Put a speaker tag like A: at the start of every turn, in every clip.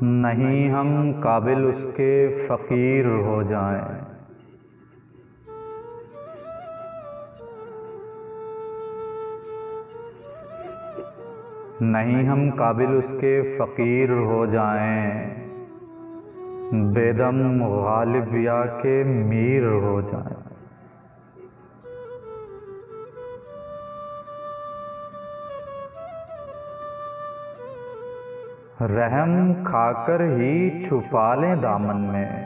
A: नहीं हम काबिल उसके फ़कीर हो जाएं। नहीं हम काबिल उसके फ़कीर हो जाएं, बेदम गालिब या के मीर हो जाएं। रहम खाकर ही छुपा लें दामन में,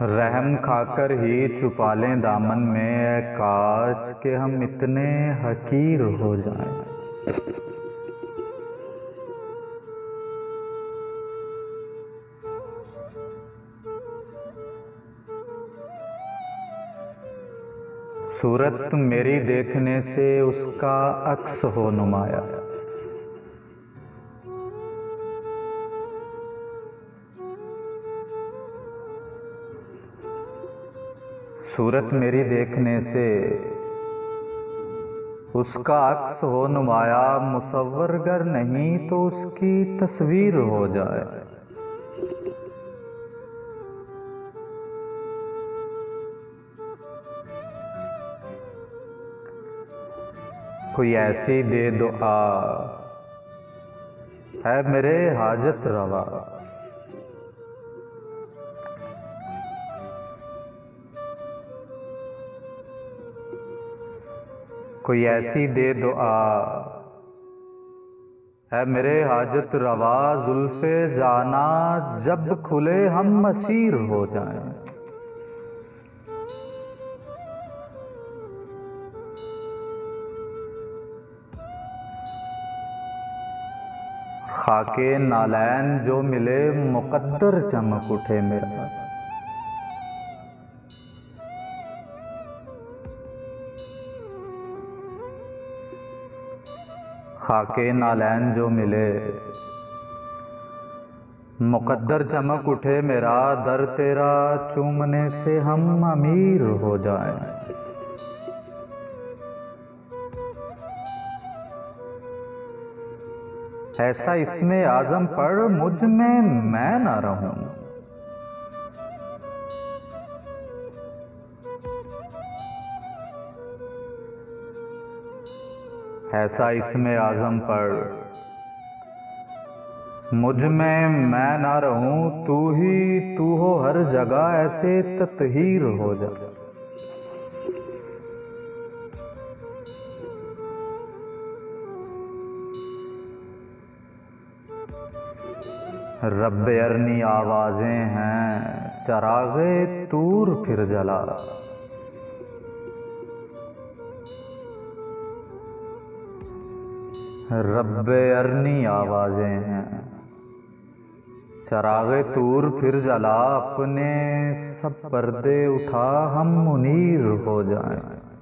A: रहम खाकर ही छुपा लें दामन में, काश के हम इतने हकीर हो जाएं। सूरत मेरी देखने से उसका अक्स हो नुमाया, सूरत मेरी देखने से उसका अक्स हो नुमाया, मुसव्वर गर नहीं तो उसकी तस्वीर हो जाए। कोई ऐसी दे दुआ है मेरे हाजत रवा, कोई ऐसी दे दुआ है मेरे हाजत रवा, जुल्फे जाना जब खुले हम असीर हो जाएं। खाके नालैन जो मिले मुकद्दर चमक उठे मेरा, खाके नालैन जो मिले मुकद्दर चमक उठे मेरा, दर तेरा चूमने से हम अमीर हो जाएं। ऐसा इसमें आज़म पर मुझ में मैं ना रहूं, ऐसा इसमें आज़म पर मुझ में मैं ना रहूं, तू ही तू हो हर जगह ऐसे तत्हीर हो जा। रब्बे अरनी आवाज़ें हैं चरागे तूर फिर जला, रब्बे अरनी आवाज़ें हैं चरागे तूर फिर जला, अपने सब पर्दे उठा हम मुनीर हो जाएं।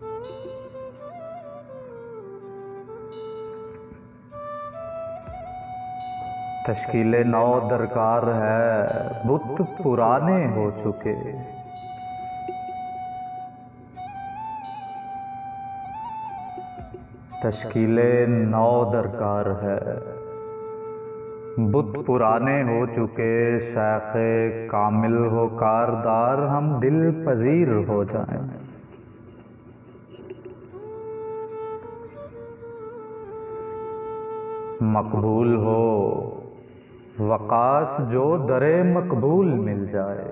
A: तश्कीले नौ दरकार है बुत पुराने हो चुके, तश्कीले नौ दरकार है बुत पुराने हो चुके, शेखे कामिल हो कारदार हम दिल पजीर हो जाएं। मकबूल हो वकास जो दरे मकबूल मिल जाए,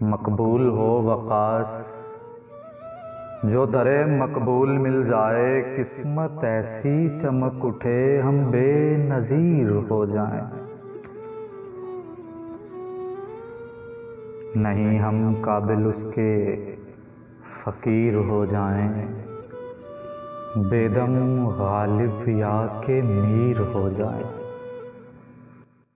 A: मकबूल हो वकास जो दरे मकबूल मिल जाए, किस्मत ऐसी चमक उठे हम बेनज़ीर हो जाएं। नहीं हम काबिल उसके फ़कीर हो जाएं, बेदम गालिब या के मीर हो जाएं।